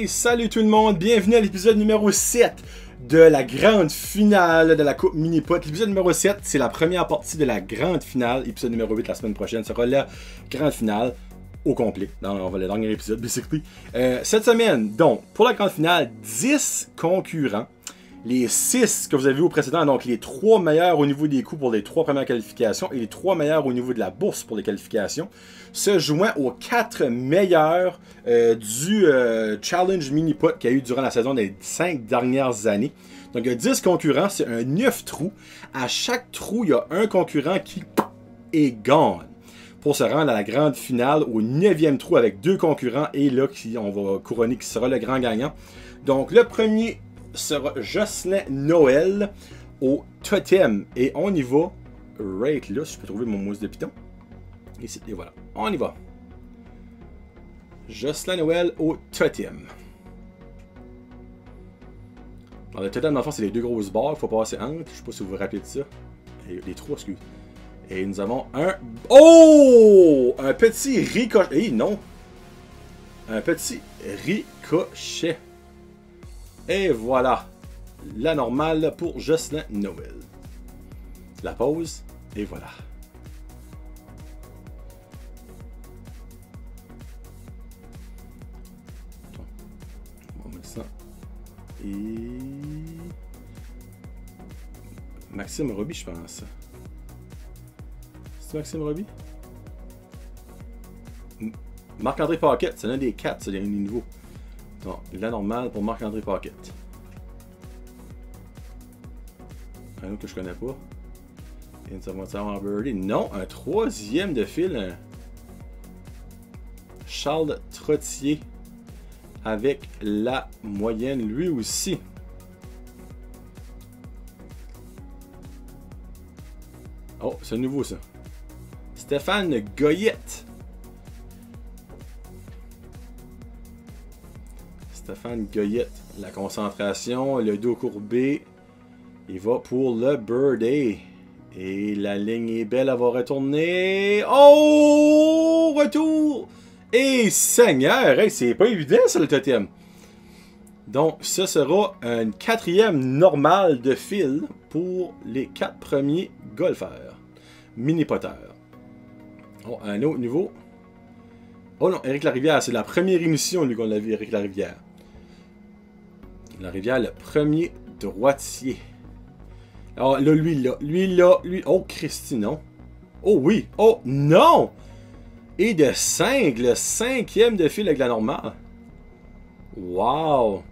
Hey, salut tout le monde, bienvenue à l'épisode numéro 7 de la grande finale de la Coupe Mini-Pot. L'épisode numéro 7, c'est la première partie de la grande finale. L'épisode numéro 8 la semaine prochaine sera la grande finale au complet, dans le dernier épisode, basically. Cette semaine, donc, pour la grande finale, 10 concurrents. Les 6 que vous avez vu au précédent, donc les 3 meilleurs au niveau des coups pour les 3 premières qualifications et les 3 meilleurs au niveau de la bourse pour les qualifications, se joint aux 4 meilleurs du Challenge Mini-Pot qu'il y a eu durant la saison des 5 dernières années. Donc il y a 10 concurrents, c'est un 9 trous. À chaque trou, il y a un concurrent qui est gone pour se rendre à la grande finale au 9e trou avec 2 concurrents. Et là, on va couronner qui sera le grand gagnant. Donc le premier sera Jocelyn Noël au totem. Et on y va. Right là, si je peux trouver mon mousse de piton. Ici, et voilà. On y va. Jocelyn Noël au totem. Dans le totem, dans le fond, c'est les 2 grosses barres. Il faut passer entre. Je sais pas si vous vous rappelez de ça. Et les 3, excuse. Et nous avons un... Oh! Un petit ricochet. Non! Un petit ricochet. Et voilà, la normale pour Jocelyn Noël. La pause, et voilà. On va mettre ça. Et... Maxime Roby, je pense. C'est Maxime Roby? Marc-André Paquette, c'est l'un des 4, c'est un nouveau. Non, la normale pour Marc-André Paquette. Un autre que je connais pas. Et nous avons en birdie. Non, un 3e de fil. Un Charles Trottier. Avec la moyenne lui aussi. Oh, c'est nouveau ça. Stéphane Goyette. Stéphane Goyette, la concentration, le dos courbé, il va pour le birdie. Et la ligne est belle, elle va retourner. Oh! Retour! Et Seigneur, hey, c'est pas évident ça le totem. Donc, ce sera une 4e normale de fil pour les 4 premiers golfeurs. Mini-poteurs. Oh, un autre niveau. Oh non, Éric Larivière, c'est la première émission lui qu'on a vu, Éric Larivière. Larivière, le premier droitier. Alors là, lui. Oh, Christy, non. Oh oui. Oh, non. Et de 5, le 5e de fil avec la normale. Wow.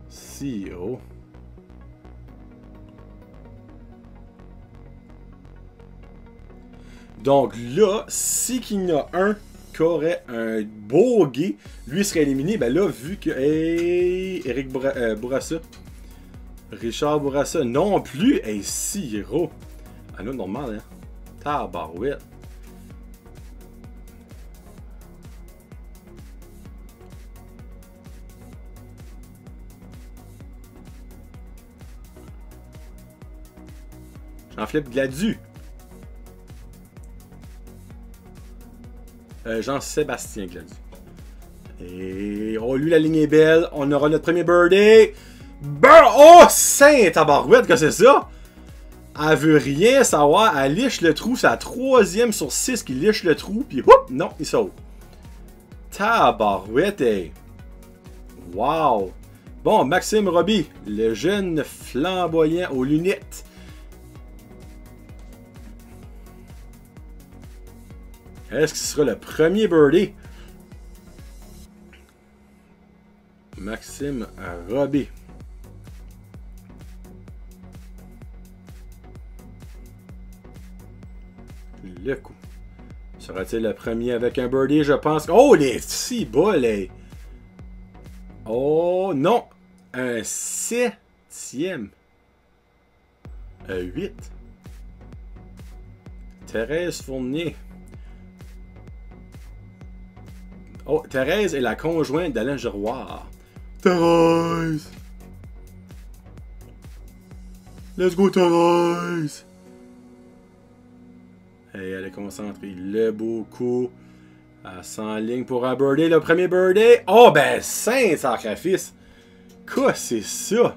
Si haut. Donc là, si qu'il y en a un qui aurait un bogey, lui serait éliminé. Ben là, vu que... Hey, Éric Bourassa. Richard Bourassa non plus. Hey, sirop. Ah non, normal, hein. Tabarouette. Jean-Philippe Gladu. Jean-Sébastien Gladu. Et oh, lui, la ligne est belle. On aura notre premier birdie. Oh, saint tabarouette, que c'est ça? Elle veut rien savoir. Elle liche le trou. C'est la 3e sur 6 qui liche le trou. Puis, whoop, non, il saute. Tabarouette, hey. Wow. Bon, Maxime Roby, le jeune flamboyant aux lunettes. Est-ce que ce sera le premier birdie? Maxime Roby. Le coup. Sera-t-il le premier avec un birdie? Je pense. Oh, les 6 balles! Les... Oh, non! Un 7e. Un 8. Thérèse Fournier. Oh, Thérèse est la conjointe d'Alain Giroir. Thérèse! Let's go, Thérèse! Et elle est concentrée. Le beau coup. Elle s'enligne pour un birdie. Le premier birdie. Oh, ben, saint sacrifice. Quoi, c'est ça?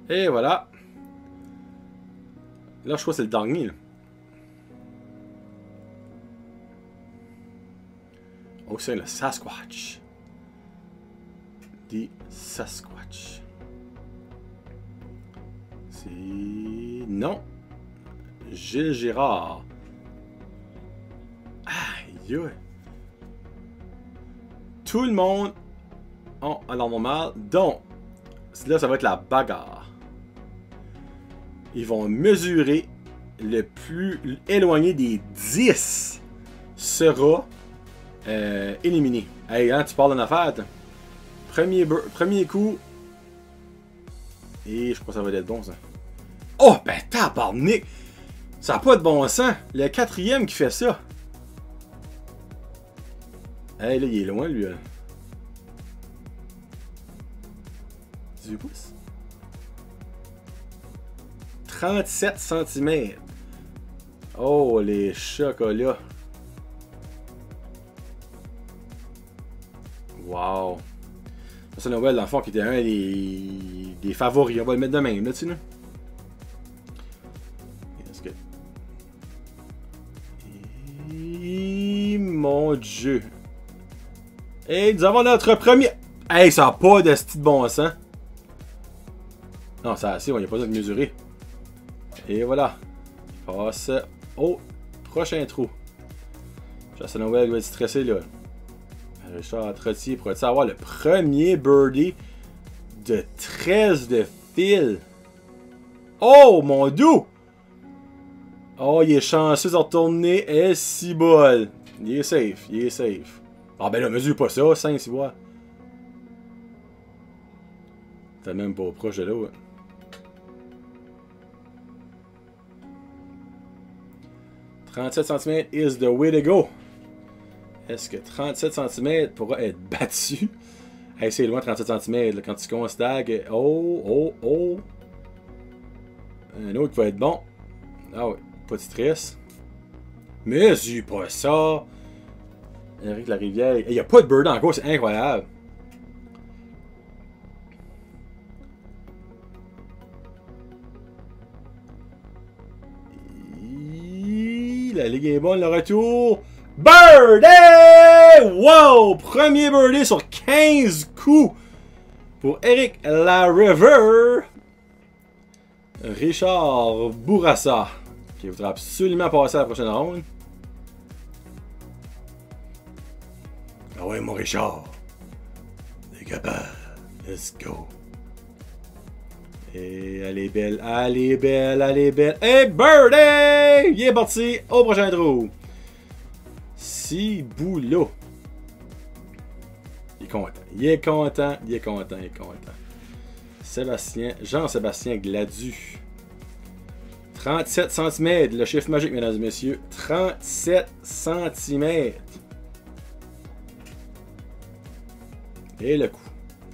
Et voilà. Là, je crois que c'est le dernier. Là. Oh, c'est le Sasquatch. Des Sasquatch. C'est... Non. Gilles Girard. Aïe. Tout le monde a alors normal. Donc, là, ça va être la bagarre. Ils vont mesurer le plus éloigné des 10 sera éliminé. Hey, hein, tu parles d'une affaire. Premier coup. Et je crois que ça va être bon, ça. Oh, ben tabarnak! Ça n'a pas de bon sens. Le quatrième qui fait ça. Hey, là, il est loin, lui. 18 pouces. 37 cm. Oh, les chocolats. Wow. C'est Noël, dans le fond, qui était un des favoris. On va le mettre de même, là, tu sais, là. Est-ce que... Et... Mon Dieu. Et nous avons notre premier... Hey, ça n'a pas de style de bon sens. Non, ça a assez, il n'y a pas besoin de mesurer. Et voilà. Il passe au prochain trou. Justin Noël doit être stressé, là. Richard Trottier pourrait-il avoir le premier birdie de 13 de fil? Oh, mon doux! Oh, il est chanceux de retourner. Et si bol. Il est safe, il est safe. Ah ben là, mesure pas ça, 5 si bois. T'es même pas proche de là, ouais. « 37 cm is the way to go. » Est-ce que 37 cm pourra être battu? Hey, c'est loin 37 cm. Là, quand tu constates. Oh. Un autre qui va être bon. Ah ouais, pas de stress. Mais c'est pas ça. Éric Larivière. Il n'y a pas de bird encore, c'est incroyable. La ligue est bonne, le retour. Birdie! Wow! Premier birdie sur 15 coups pour Éric Larivière. Richard Bourassa, qui voudra absolument passer à la prochaine ronde. Ah ouais, mon Richard. T'es capable. Let's go. Et elle est belle, elle est belle, elle est belle. Et birdie! Il est parti au prochain trou. Ciboulot. Il est content, il est content, il est content, il est content. Sébastien, Jean-Sébastien Gladu. 37 cm, le chiffre magique, mesdames et messieurs. 37 cm. Et le coup.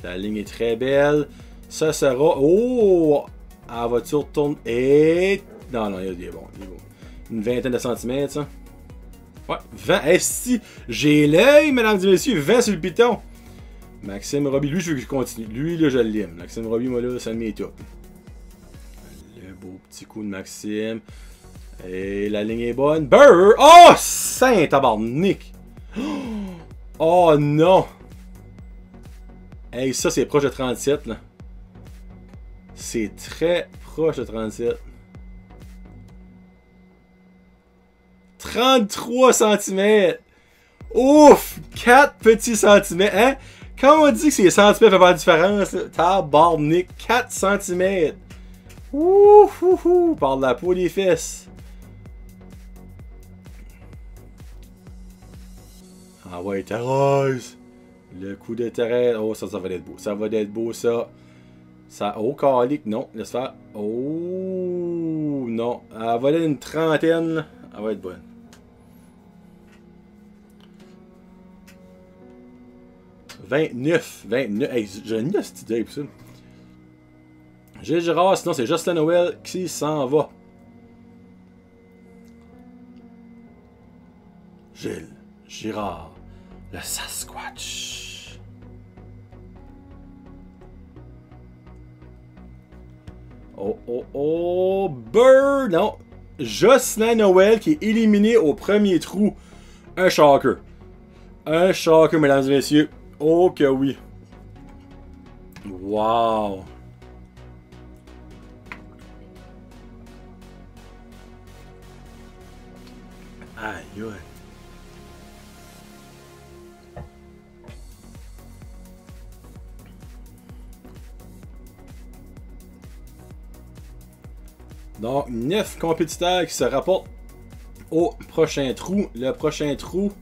La ligne est très belle. Ça sera... Oh! Elle va-tu retourner... Et... Non, il est bon, il est bon. Une vingtaine de centimètres, ça. Ouais, 20. Eh si! J'ai l'œil, mesdames et messieurs. 20 sur le piton. Maxime Roby, lui, je veux que je continue. Lui, là, je l'aime. Maxime Roby, moi, là, ça me top. Le beau petit coup de Maxime. Et la ligne est bonne. Burr! Oh! Saint tabarnak! Oh non! Hey, ça, c'est proche de 37, là. C'est très proche de 37. 33 cm! Ouf! 4 petits centimètres, hein? Quand on dit que ces centimètres peuvent faire la différence, tabarnak, 4 cm! Ouf, ouf, ouf! Par la peau des fesses. Ah ouais, Thérèse! Le coup de Thérèse. Oh, ça va être beau. Ça va être beau, ça. Ça. Oh, calique, non. Laisse faire. Oh, non. Elle va aller une trentaine, là. Elle va être bonne. « 29. 29. Hey, j'ai une petite idée pour ça. Gilles Girard, sinon c'est Justin Noël qui s'en va. Gilles Girard, le Sasquatch. Oh, oh, oh, Bird, non. Jocelyn Noël qui est éliminé au premier trou. Un shocker. Un shocker, mesdames et messieurs. Oh que oui. Wow. Aïe, aïe. Donc, 9 compétiteurs qui se rapportent au prochain trou. Le prochain trou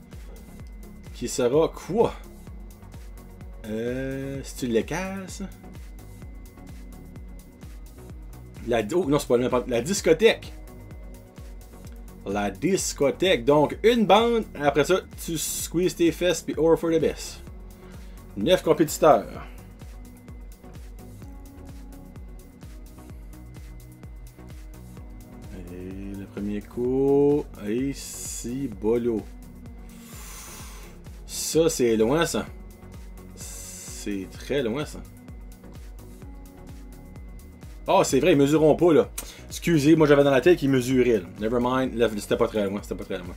qui sera quoi? C'est-tu le casse? Oh, non, c'est pas le même. La discothèque. La discothèque. Donc, une bande. Après ça, tu squeezes tes fesses puis over for the best. 9 compétiteurs. Et le premier coup. Ici, bolo. Ça, c'est loin, ça. C'est très loin, ça. Oh, c'est vrai, ils mesureront pas, là. Excusez, moi j'avais dans la tête qu'ils mesuraient. Là. Never mind, c'était pas très loin, c'était pas très loin.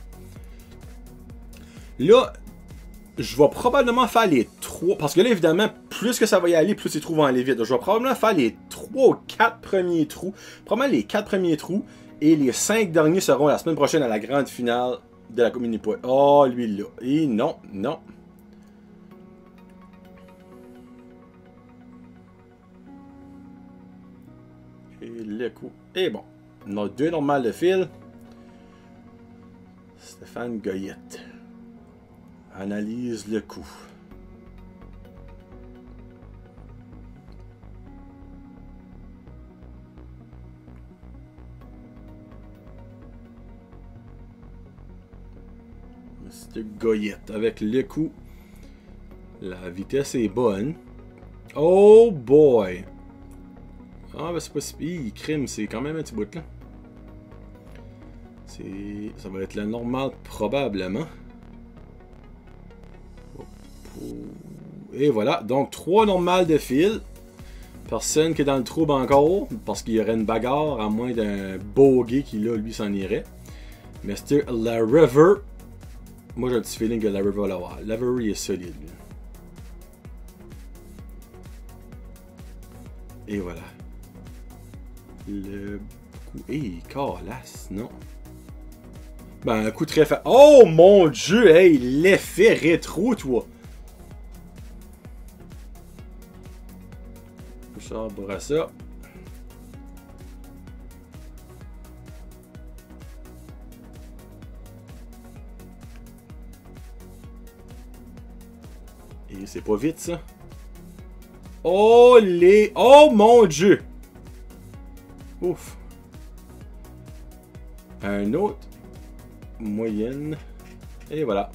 Là, je vais probablement faire les 3. Parce que là, évidemment, plus que ça va y aller, plus les trous vont aller vite. Donc, je vais probablement faire les 3 ou 4 premiers trous. Probablement les 4 premiers trous. Et les 5 derniers seront la semaine prochaine à la grande finale de la Coupe Mini-Pot. Oh, lui là. Et non, non. Et le coup. Et bon. On a 2 normales de fil. Stéphane Goyette. Analyse le coup. Monsieur Goyette avec le coup. La vitesse est bonne. Oh boy! Ah, ben c'est pas si pire. Crime, c'est quand même un petit bout là. Ça va être le normal probablement. Et voilà, donc 3 normales de fil. Personne qui est dans le trouble encore, parce qu'il y aurait une bagarre, à moins d'un bogey qui là, lui, s'en irait. Mais c'était la River. Moi, j'ai un petit feeling que la River va l'avoir. La River, il est solide. Lui. Et voilà. Le coup. Hey, calasse, non. Ben, un coup très fort. Oh mon dieu, hey, l'effet rétro, toi. Bouchard Bourassa. Et c'est pas vite, ça. Oh les... Oh mon dieu. Ouf. Un autre. Moyenne. Et voilà.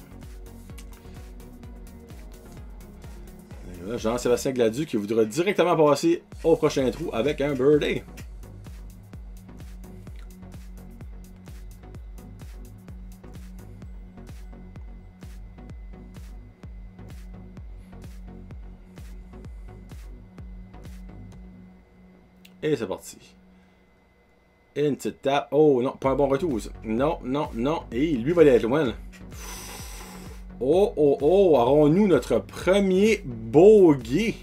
Et voilà, Jean-Sébastien Gladu qui voudra directement passer au prochain trou avec un birdie. Et c'est parti. Une petite tape. Oh non, pas un bon retour. Ça. Non, non, non. Et lui va aller être loin. Là. Oh, oh, oh. Aurons-nous notre premier bogey?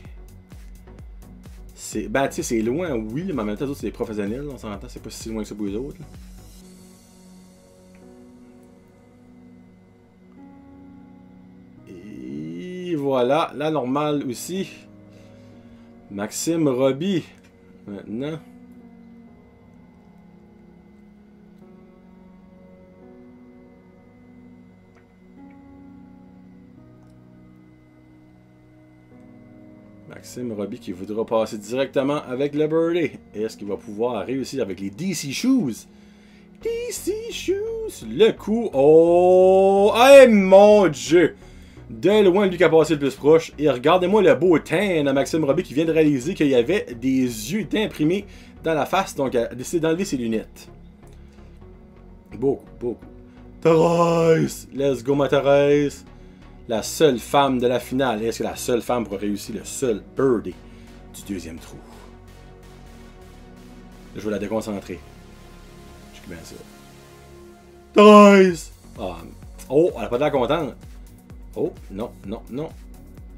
Ben, tu sais, c'est loin, oui, mais en même temps, les autres, c'est des professionnels. On s'entend, c'est pas si loin que ça pour les autres. Là. Et voilà, la normale aussi. Maxime Roby. Maintenant. Maxime Roby qui voudra passer directement avec le birdie. Est-ce qu'il va pouvoir réussir avec les DC Shoes? DC Shoes. Le coup. Oh! Hey mon dieu! De loin, lui qui a passé le plus proche. Et regardez-moi le beau teint de Maxime Roby qui vient de réaliser qu'il y avait des yeux imprimés dans la face. Donc, il a décidé d'enlever ses lunettes. Beaucoup, beaucoup. Thérèse! Let's go, ma Thérèse! La seule femme de la finale. Est-ce que la seule femme pourra réussir le seul birdie du deuxième trou? Je vais la déconcentrer. Je suis bien ça. Thérèse! Ah. Oh, elle a pas de l'air contente. Oh, non, non, non.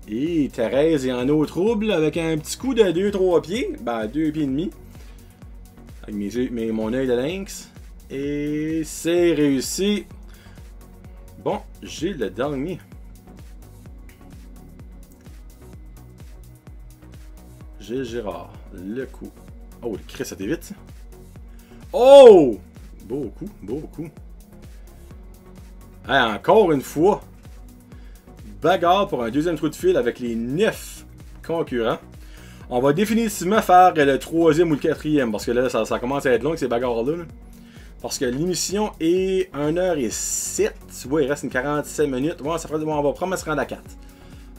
Et Thérèse est en eau trouble avec un petit coup de 2-3 pieds. Ben, 2 pieds et demi. Avec mon œil de lynx. Et c'est réussi. Bon, j'ai le dernier. J'ai Gérard. Le coup. Oh, le Chris, ça t'évite, ça. Oh! Beau coup, beau coup. Hey, encore une fois. Bagarre pour un deuxième trou de fil avec les 9 concurrents. On va définitivement faire le troisième ou le quatrième. Parce que là, ça commence à être long, ces bagarres-là. Parce que l'émission est 1h07. Tu vois, il reste une 47 minutes. Ouais, on va probablement se rendre à 4.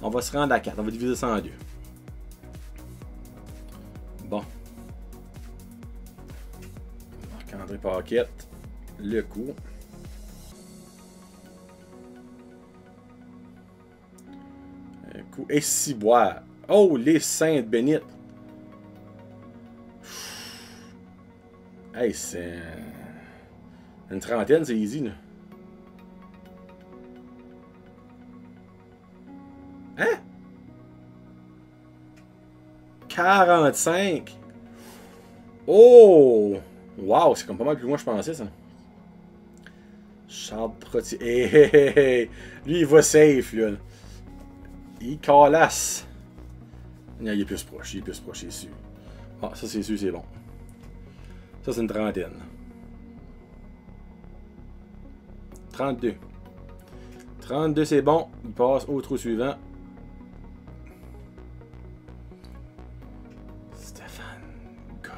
On va se rendre à 4. On va diviser ça en deux. Bon. Marc-André Paquette. Le coup. Un coup. Et ciboire. Oh, les saintes bénites. Hey, c'est... Une trentaine, c'est easy, là. Hein? 45. Oh! Wow, c'est comme pas mal plus loin que je pensais, ça. Charles Trottier. Hey, hey, hey, hey. Lui, il va safe, là. Il calasse. Non, il est plus proche, il est plus proche, c'est sûr. Ah, ça, c'est sûr, c'est bon. Ça, c'est une trentaine. 32. 32, c'est bon. Il passe au trou suivant. Stéphane Goyer.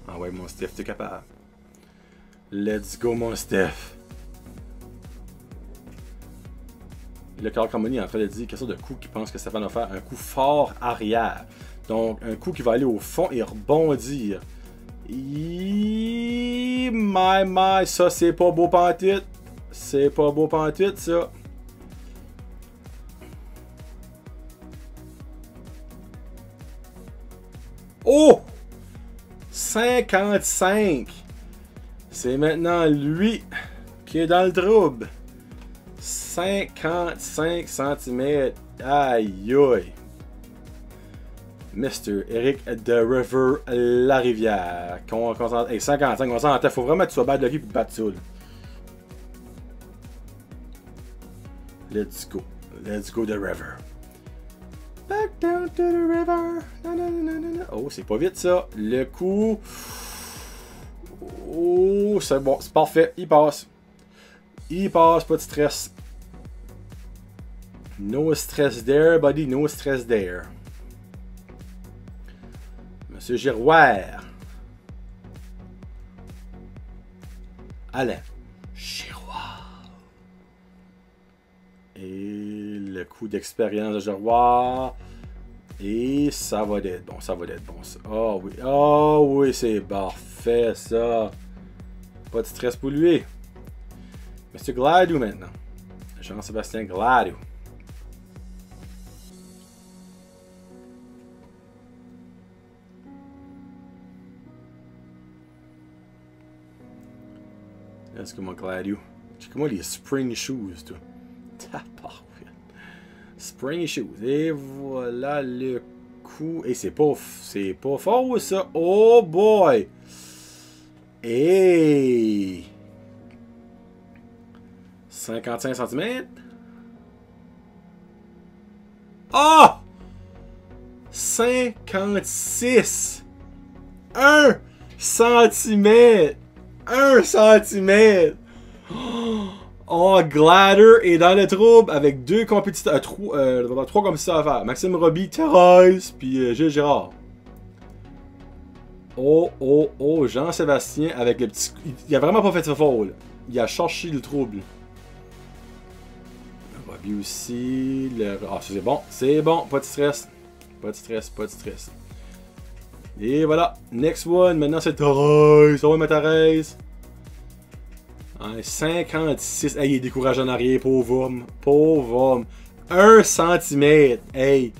Ah ouais, mon Steph, t'es capable. Let's go, mon Steph. Le Carl Carmoni est en train de dire quelque chose de coup qu'il pense que Stéphane va faire. Un coup fort arrière. Donc, un coup qui va aller au fond et rebondir. My, ça c'est pas beau pantoute. C'est pas beau pantoute, ça. Oh! 55. C'est maintenant lui qui est dans le trouble. 55 cm. Aïe aïe. Mr. Eric de River La Rivière. Hey, 55, on s'entend. Faut vraiment que tu sois bad lucky pour te battre ça. Là. Let's go. Let's go the river. Back down to the river. Na, na, na, na, na. Oh, c'est pas vite ça. Le coup. Oh, c'est bon. C'est parfait. Il passe. Il passe. Pas de stress. No stress there, buddy. No stress there. Monsieur Giroir. Alain Giroir. Et le coup d'expérience de Giroir. Et ça va être bon, ça va être bon. Oh oui, oh oui, c'est parfait ça. Pas de stress pour lui. Monsieur Gladiou maintenant. Jean-Sébastien Gladiou. Est-ce que mon Gladiou? Check-moi les spring shoes, toi. Spring shoes. Et voilà le coup. Et c'est pas fort, ça. Oh boy! Et 55 cm. Ah! 56. 1 cm. 1 cm. Oh, Gladder est dans le trouble avec deux compétiteurs. Trois compétiteurs à faire. Maxime Roby, Thérèse, puis Gilles Girard. Oh, oh, oh, Jean-Sébastien avec le petit... Il a vraiment pas fait de faux, là. Il a cherché le trouble. Bobby aussi. Le... Ah, c'est bon. C'est bon. Pas de stress. Pas de stress, pas de stress. Et voilà. Next one. Maintenant, c'est Thérèse. Ça va, ma Thérèse? 56. Hey, il est découragé en arrière. Pauvre homme. Pauvre homme. 1 cm. Hey.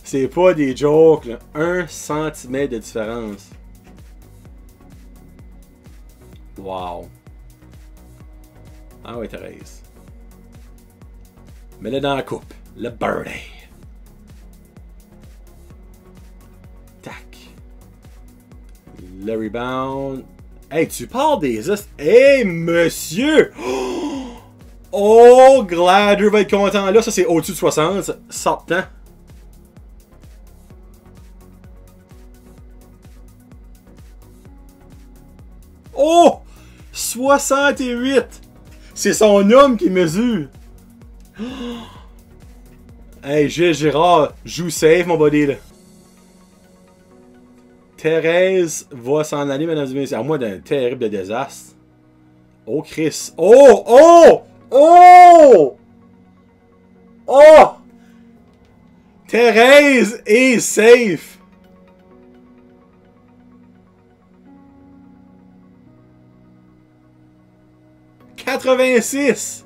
C'est pas des jokes, là. 1 cm de différence. Wow. Ah ouais, Thérèse. Mets-le dans la coupe. Le birdie. Tac. Le rebound. Hey, tu parles des os. Hey, monsieur! Oh, Gladder va être content là. Ça, c'est au-dessus de 60. Sortant. Oh! 68! C'est son homme qui mesure. Hey, Gérard, joue safe, mon body, là. Thérèse va s'en aller, mesdames et messieurs, à moins d'un terrible désastre. Oh, Chris. Oh! Oh! Oh! Oh! Thérèse est safe! « 86!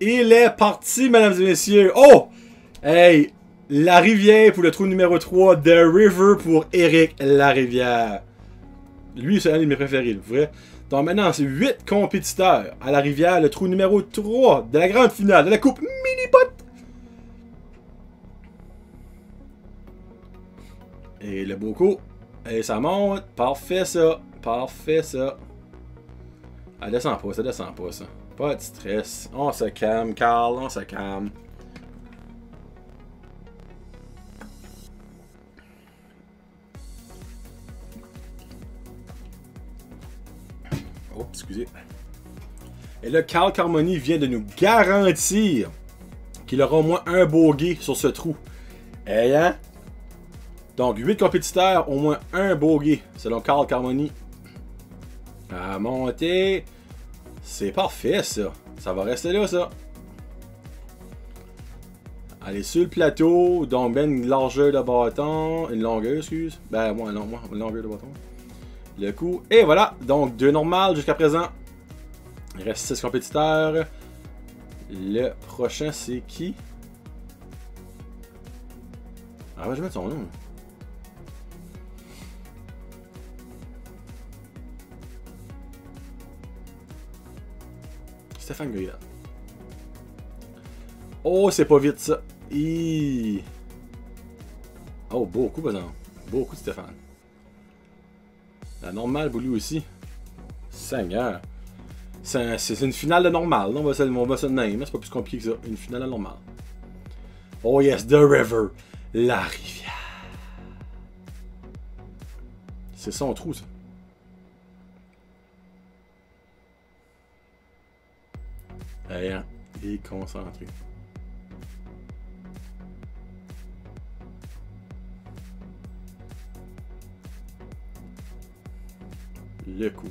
Il est parti, mesdames et messieurs. Oh! Hey! La Rivière pour le trou numéro 3. The River pour Éric Larivière. Lui, c'est un de mes préférés, le vrai. Donc maintenant, c'est 8 compétiteurs à la Rivière. Le trou numéro 3 de la grande finale de la Coupe Mini-Pot. Et le beau coup. Et ça monte. Parfait, ça. Parfait, ça. Ah, descend pas, ça descend pas, ça. Pas de stress. On se calme, Carl, on se calme. Oh, excusez. Et là, Carl Carmoni vient de nous garantir qu'il aura au moins un bogey sur ce trou. Et hein? Donc, 8 compétiteurs, au moins un bogey, selon Carl Carmoni. À monter. C'est parfait, ça. Ça va rester là, ça. Allez, sur le plateau. Donc, ben, une largeur de bâton. Une longueur, excuse. Ben, moi, non, moi, une longueur de bâton. Le coup. Et voilà. Donc, 2 normales jusqu'à présent. Il reste 6 compétiteurs. Le prochain, c'est qui? Ah, ouais, je vais mettre son nom. Stéphane Goyette. Oh, c'est pas vite ça. Oh, beaucoup, par exemple. Beaucoup de Stéphane. La normale pour lui aussi. Seigneur. C'est une finale de normale. On va se le name. C'est pas plus compliqué que ça. Une finale de normale. Oh yes, The River. La rivière. C'est son trou, ça. Allez, hein. Et concentré. Le coup.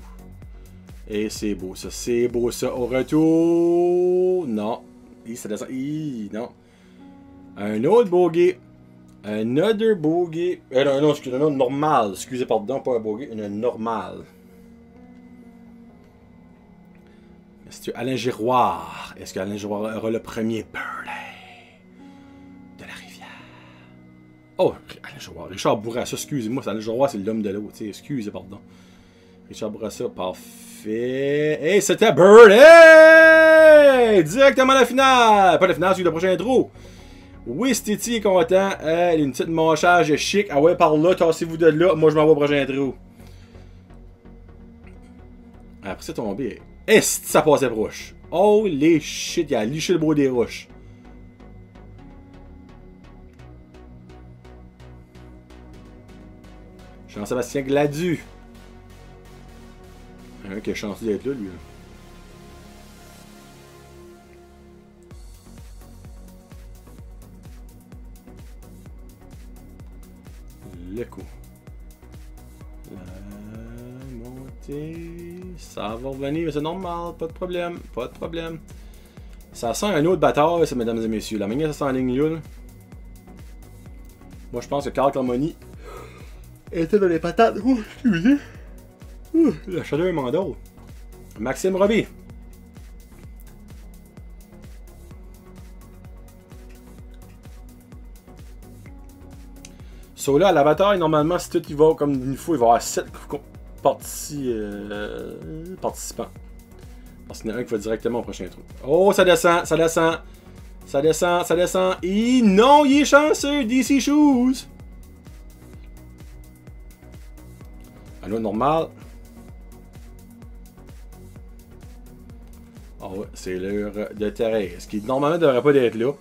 Et c'est beau ça. C'est beau ça. Au retour. Non. Ça descend. Non. Un autre bogey. Another bogey. Non, excusez, non, normal. Excusez, pardon, pas un bogey. Une normale. Est-ce que Alain Giroir. Est-ce qu'Alain Giroir aura le premier birdie de la rivière? Oh, Alain Giroir. Richard Bourassa, excusez-moi. Alain Giroir, c'est l'homme de l'eau. Excusez, pardon. Richard Bourassa, parfait. Et c'était birdie! Directement à la finale. Pas la finale, c'est le prochain trou. Oui, Stiti est content. Une petite manchage chic. Ah ouais, par là, tassez-vous de là. Moi, je m'en vais au prochain trou. Après, c'est tombé. Est-ce que ça passait proche? Holy shit, il a liché le beau des roches. Jean-Sébastien Gladu. Un qui a chancé d'être là, lui. Le coup. La montée. Ça va revenir, mais c'est normal, pas de problème, pas de problème. Ça sent un autre bataille, ça, mesdames et messieurs. La manière ça sent en ligne là. Moi, je pense que Carl Carmoni était dans les patates. Ouh, excusez. Ouh, la chaleur m'endort. Maxime Roby. So là, à la bataille, normalement, si tout il va comme une fois, il va y avoir 7 participants. Parce qu'il y en a un qui va directement au prochain trou. Oh, ça descend, ça descend. Ça descend, ça descend. Et non, il est chanceux, DC Shoes. Un autre normal. Oh ouais, c'est l'heure de Thérèse, qui normalement ne devrait pas être là.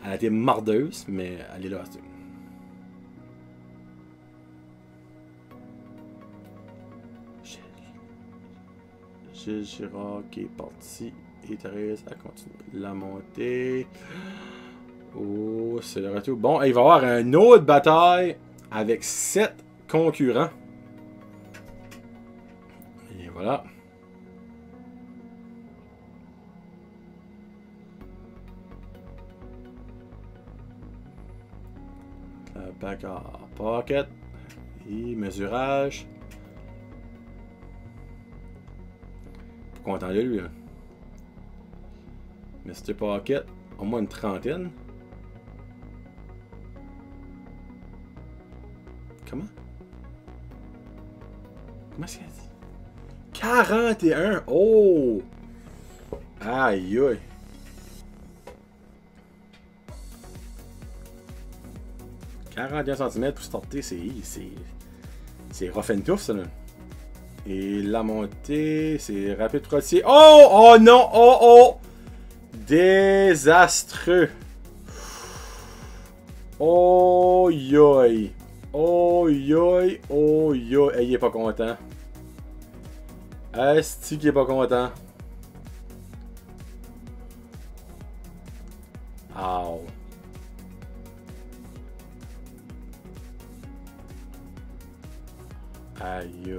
Elle a été mardeuse, mais elle est là. Gilles Girard qui est parti. Et Thérèse a continué la montée. Oh, c'est le retour. Bon, il va y avoir une autre bataille avec 7 concurrents. Et voilà. La bagarre pocket. Et mesurage. Pas content de lui, hein. Mr. Pocket, au moins une trentaine. Comment? Comment est-ce qu'elle dit? 41! Oh! Aïe aïe! « 41 cm pour starter, c'est rough and tough, ça, là. Et la montée, c'est rapide trottier. Oh! Oh non! Oh oh! Désastreux! Oh yoï! Oh yoï! Oh yoï! Il est pas content. Asti qui est pas content. Ow! Aïe!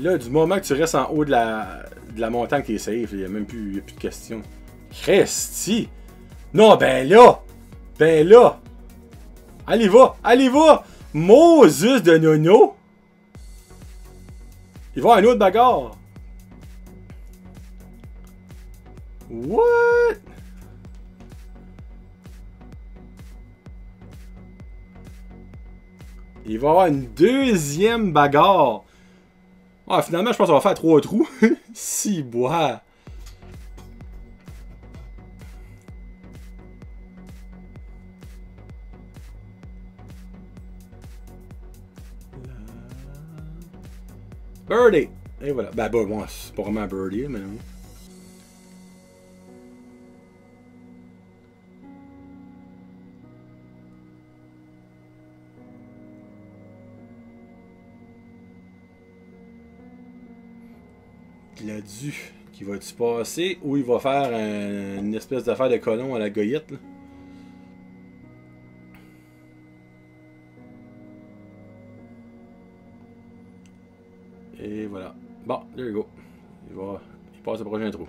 Là, du moment que tu restes en haut de la montagne, t'es safe. Il n'y a même plus, y a plus de questions. Christy! Non, ben là! Ben là! Allez, va! Allez, va! Moses de Nono! Il va y avoir une autre bagarre! What? Il va y avoir une deuxième bagarre! Ah, finalement, je pense qu'on va faire 3 trous. Si, bois. Birdie! Et voilà. Ben, bon, c'est pas vraiment un birdie, mais oui. Il a dû. Qui va-tu passer ou il va faire une espèce d'affaire de colon à la goyette, là? Et voilà. Bon, there you go. Il passe au prochain trou.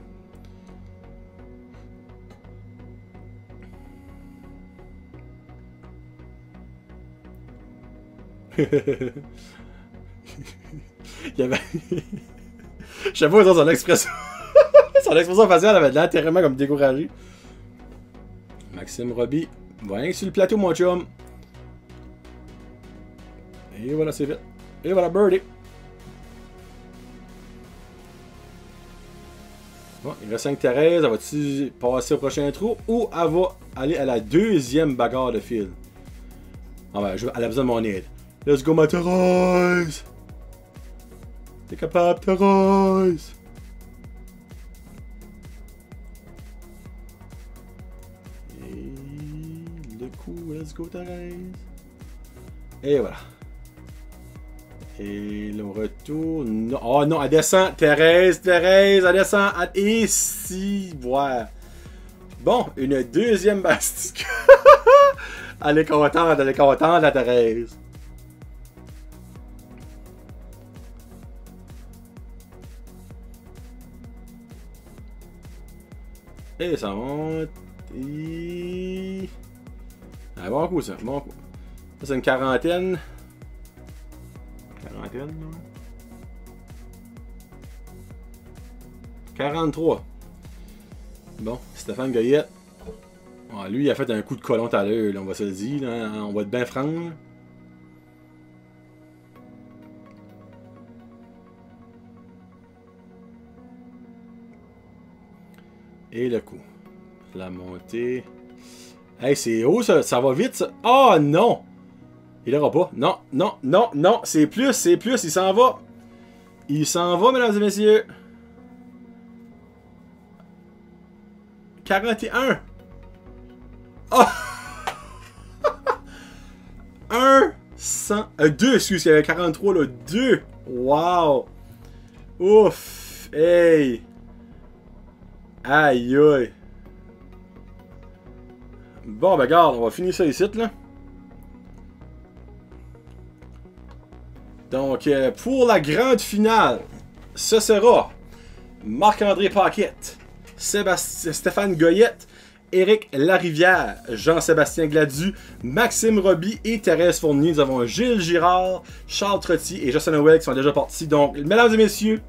Il y avait... Je sais pas, son expression. Son expression faciale avait de l'air terriblement comme découragé. Maxime Roby. Voyons sur le plateau, mon chum. Et voilà, c'est fait. Et voilà, birdie. Bon, il reste 5 Thérèse. Elle va-tu passer au prochain trou ou elle va aller à la deuxième bagarre de fil? Ah ben, elle a besoin de mon aide. Let's go, ma Thérèse! T'es capable, Thérèse! Et le coup, let's go, Thérèse! Et voilà. Et le retour. Non. Oh non, elle descend. Thérèse, elle descend. Et si, voilà. Bon, une deuxième Bastica. Elle est contente, la Thérèse. Et ça monte. Et... Ah, bon coup, ça. Bon coup. Ça, c'est une quarantaine. Quarantaine, non? 43. Bon, Stéphane Goyette. Ah, lui, il a fait un coup de colon tout à l'heure, on va se le dire. Là. On va être bien franc. Là. Et le coup. La montée. Hey, c'est haut, ça va vite, ça. Oh non! Il l'aura pas. Non, non, non, non. C'est plus, il s'en va. Il s'en va, mesdames et messieurs. 41. Oh! 1, 100. 2, excuse, il y avait 43 là. 2. Wow. Ouf. Hey. Aïe aïe. Bon, ben regarde, on va finir ça ici, là. Donc, pour la grande finale, ce sera Marc-André Paquette, Stéphane Goyette, Éric Larivière, Jean-Sébastien Gladu, Maxime Roby et Thérèse Fournier. Nous avons Gilles Girard, Charles Trottier et Justin Noël qui sont déjà partis. Donc, mesdames et messieurs,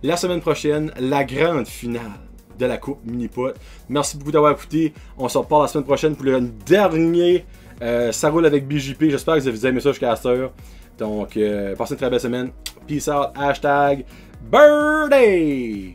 la semaine prochaine, la grande finale de la Coupe Mini-Pot. Merci beaucoup d'avoir écouté. On se reparle la semaine prochaine pour le dernier Ça roule avec BJP. J'espère que vous avez aimé ça jusqu'à cette heure. Donc, passez une très belle semaine. Peace out. Hashtag Birthday!